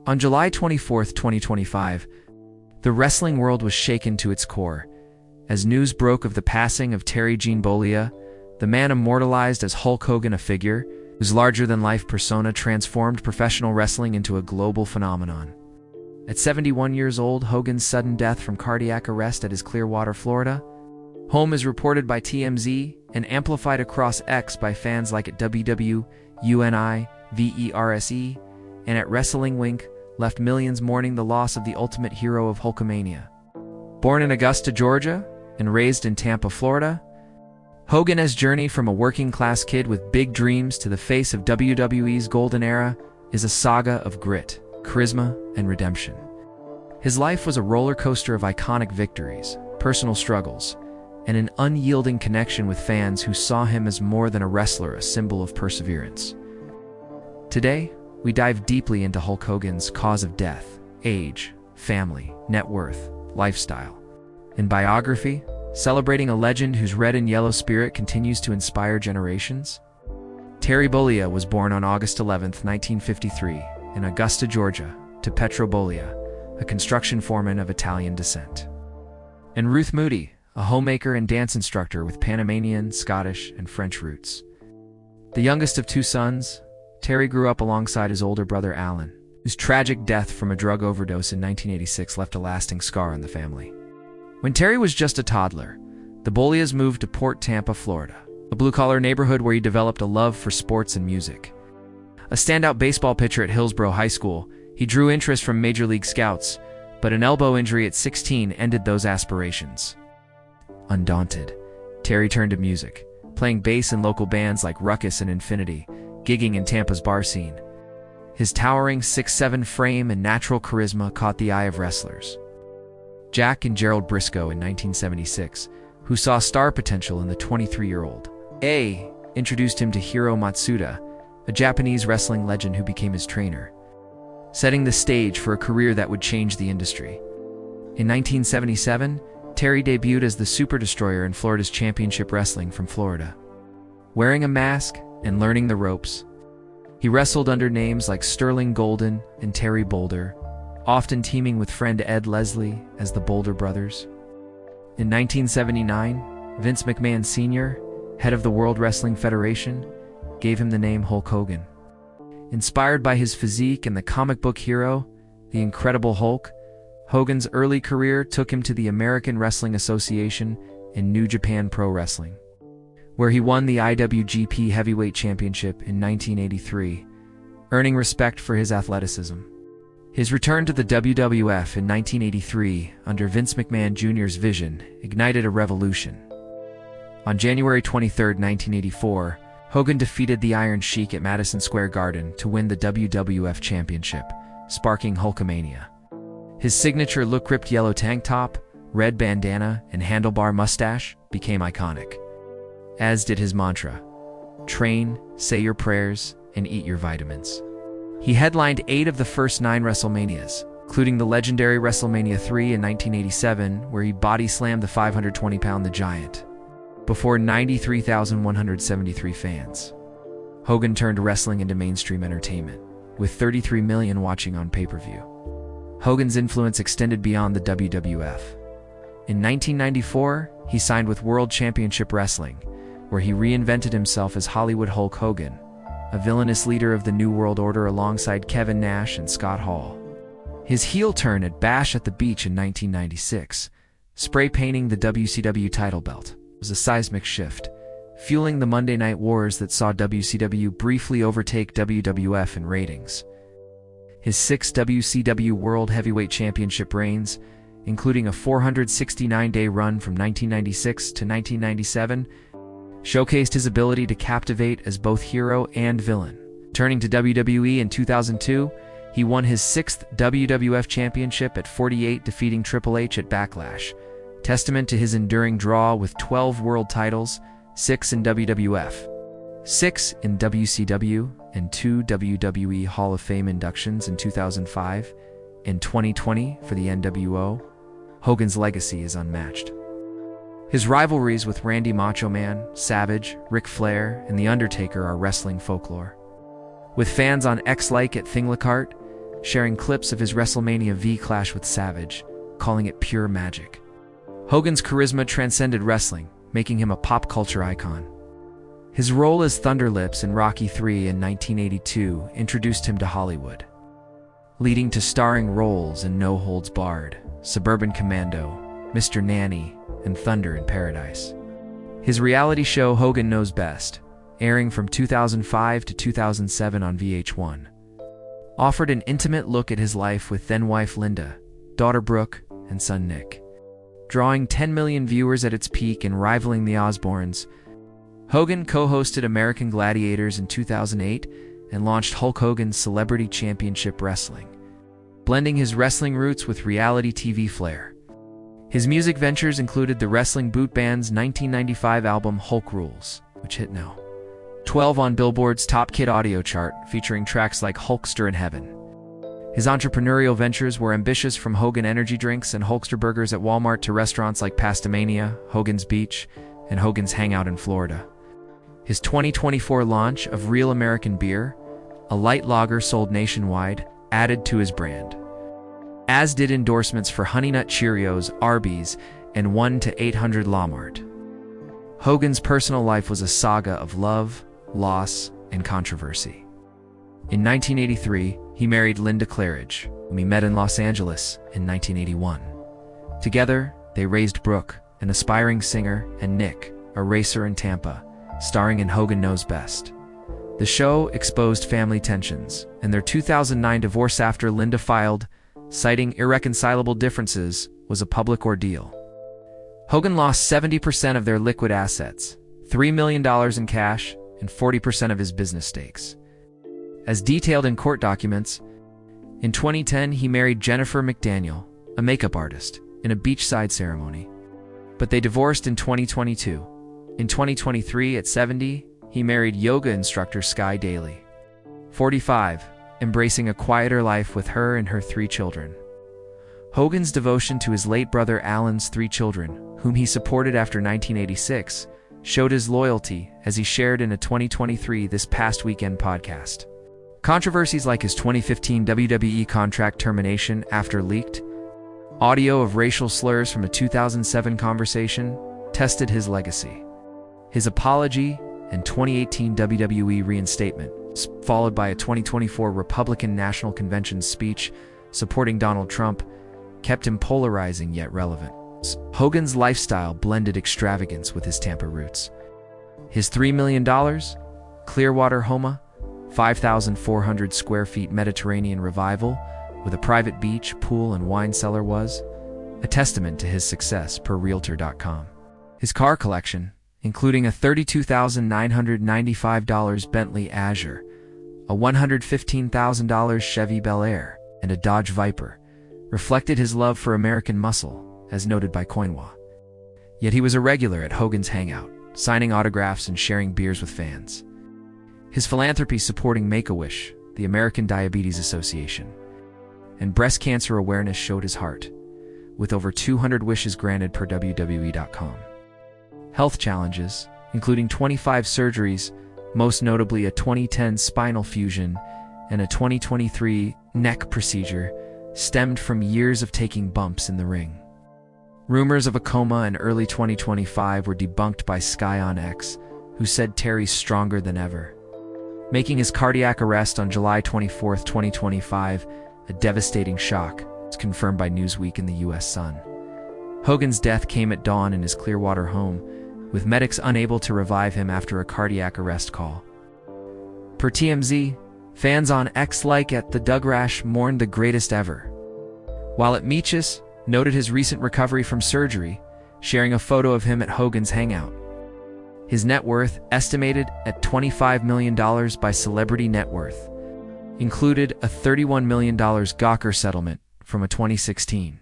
On July 24, 2025, the wrestling world was shaken to its core as news broke of the passing of Terry Gene Bolia, the man immortalized as Hulk Hogan, a figure whose larger-than-life persona transformed professional wrestling into a global phenomenon. At 71 years old, Hogan's sudden death from cardiac arrest at his Clearwater, Florida, home is reported by TMZ and amplified across X by fans like at WWUNIVERSE and at Wrestling Wink, left millions mourning the loss of the ultimate hero of Hulkamania. Born in Augusta, Georgia, and raised in Tampa, Florida, Hogan has journeyed from a working-class kid with big dreams to the face of WWE's golden era is a saga of grit, charisma, and redemption. His life was a roller coaster of iconic victories, personal struggles, and an unyielding connection with fans who saw him as more than a wrestler, a symbol of perseverance. Today, we dive deeply into Hulk Hogan's cause of death, age, family, net worth, lifestyle, and biography, celebrating a legend whose red and yellow spirit continues to inspire generations. Terry Bolia was born on August 11, 1953, in Augusta, Georgia, to Petro Bolia, a construction foreman of Italian descent, and Ruth Moody, a homemaker and dance instructor with Panamanian, Scottish, and French roots. The youngest of two sons, Terry grew up alongside his older brother Alan, whose tragic death from a drug overdose in 1986 left a lasting scar on the family. When Terry was just a toddler, the Bolias moved to Port Tampa, Florida, a blue-collar neighborhood where he developed a love for sports and music. A standout baseball pitcher at Hillsborough High School, he drew interest from Major League Scouts, but an elbow injury at 16 ended those aspirations. Undaunted, Terry turned to music, playing bass in local bands like Ruckus and Infinity, gigging in Tampa's bar scene. His towering 6'7" frame and natural charisma caught the eye of wrestlers. Jack and Gerald Briscoe in 1976, who saw star potential in the 23-year-old introduced him to Hiro Matsuda, a Japanese wrestling legend who became his trainer, setting the stage for a career that would change the industry. In 1977, Terry debuted as the Super Destroyer in Florida's Championship Wrestling from Florida. Wearing a mask and learning the ropes, he wrestled under names like Sterling Golden and Terry Boulder, often teaming with friend Ed Leslie as the Boulder Brothers. In 1979, Vince McMahon Sr., head of the World Wrestling Federation, gave him the name Hulk Hogan. Inspired by his physique and the comic book hero, the Incredible Hulk, Hogan's early career took him to the American Wrestling Association and New Japan Pro Wrestling, where he won the IWGP Heavyweight Championship in 1983, earning respect for his athleticism. His return to the WWF in 1983 under Vince McMahon Jr.'s vision ignited a revolution. On January 23, 1984, Hogan defeated the Iron Sheik at Madison Square Garden to win the WWF Championship, sparking Hulkamania. His signature look-ripped yellow tank top, red bandana, and handlebar mustache became iconic, as did his mantra: train, say your prayers, and eat your vitamins. He headlined 8 of the first 9 WrestleManias, including the legendary WrestleMania 3 in 1987, where he body-slammed the 520-pound The Giant, before 93,173 fans. Hogan turned wrestling into mainstream entertainment, with 33 million watching on pay-per-view. Hogan's influence extended beyond the WWF. In 1994, he signed with World Championship Wrestling, where he reinvented himself as Hollywood Hulk Hogan, a villainous leader of the New World Order alongside Kevin Nash and Scott Hall. His heel turn at Bash at the Beach in 1996, spray-painting the WCW title belt, was a seismic shift, fueling the Monday Night Wars that saw WCW briefly overtake WWF in ratings. His 6 WCW World Heavyweight Championship reigns, including a 469-day run from 1996 to 1997, showcased his ability to captivate as both hero and villain. Turning to WWE in 2002, he won his 6th WWF Championship at 48, defeating Triple H at Backlash, testament to his enduring draw with 12 world titles, 6 in WWF, 6 in WCW, and 2 WWE Hall of Fame inductions in 2005 and 2020 for the NWO. Hogan's legacy is unmatched. His rivalries with Randy Macho Man, Savage, Ric Flair, and The Undertaker are wrestling folklore. With fans on X like at Thinglacart, sharing clips of his WrestleMania V clash with Savage, calling it pure magic. Hogan's charisma transcended wrestling, making him a pop culture icon. His role as Thunder Lips in Rocky III in 1982 introduced him to Hollywood, leading to starring roles in No Holds Barred, Suburban Commando, Mr. Nanny, and Thunder in Paradise. His reality show Hogan Knows Best, airing from 2005 to 2007 on VH1, offered an intimate look at his life with then-wife Linda, daughter Brooke, and son Nick. Drawing 10 million viewers at its peak and rivaling The Osbournes, Hogan co-hosted American Gladiators in 2008 and launched Hulk Hogan's Celebrity Championship Wrestling, blending his wrestling roots with reality TV flair. His music ventures included the Wrestling Boot Band's 1995 album Hulk Rules, which hit No. 12 on Billboard's Top Kid audio chart, featuring tracks like Hulkster in Heaven. His entrepreneurial ventures were ambitious, from Hogan energy drinks and Hulkster burgers at Walmart to restaurants like Pastamania, Hogan's Beach, and Hogan's Hangout in Florida. His 2024 launch of Real American Beer, a light lager sold nationwide, added to his brand, as did endorsements for Honey Nut Cheerios, Arby's, and 1-800 Lawmart. Hogan's personal life was a saga of love, loss, and controversy. In 1983, he married Linda Claridge, whom he met in Los Angeles in 1981. Together, they raised Brooke, an aspiring singer, and Nick, a racer in Tampa, starring in Hogan Knows Best. The show exposed family tensions, and their 2009 divorce after Linda filed, citing irreconcilable differences, was a public ordeal. Hogan lost 70% of their liquid assets, $3 million in cash, and 40% of his business stakes. As detailed in court documents, in 2010 he married Jennifer McDaniel, a makeup artist, in a beachside ceremony. But they divorced in 2022. In 2023, at 70, he married yoga instructor Sky Daly, 45, embracing a quieter life with her and her 3 children. Hogan's devotion to his late brother Alan's 3 children, whom he supported after 1986, showed his loyalty, as he shared in a 2023 This Past Weekend podcast. Controversies like his 2015 WWE contract termination after leaked audio of racial slurs from a 2007 conversation tested his legacy. His apology and 2018 WWE reinstatement, followed by a 2024 Republican National Convention speech supporting Donald Trump, kept him polarizing yet relevant. Hogan's lifestyle blended extravagance with his Tampa roots. His $3 million, Clearwater Homa, 5,400 square feet Mediterranean revival with a private beach, pool, and wine cellar was a testament to his success, per Realtor.com. His car collection, including a $32,995 Bentley Azure, a $115,000 Chevy Bel Air, and a Dodge Viper, reflected his love for American muscle, as noted by Coinwa. Yet he was a regular at Hogan's Hangout, signing autographs and sharing beers with fans. His philanthropy supporting Make-A-Wish, the American Diabetes Association, and breast cancer awareness showed his heart, with over 200 wishes granted, per WWE.com. Health challenges, including 25 surgeries, most notably a 2010 spinal fusion and a 2023 neck procedure, stemmed from years of taking bumps in the ring. Rumors of a coma in early 2025 were debunked by Sky on X, who said Terry's stronger than ever, making his cardiac arrest on July 24, 2025, a devastating shock, as confirmed by Newsweek and the U.S. Sun. Hogan's death came at dawn in his Clearwater home, with medics unable to revive him after a cardiac arrest call. Per TMZ, fans on X like at the Dougrash mourned the greatest ever, while at Meechus noted his recent recovery from surgery, sharing a photo of him at Hogan's Hangout. His net worth, estimated at $25 million by Celebrity Net Worth, included a $31 million Gawker settlement from a 2016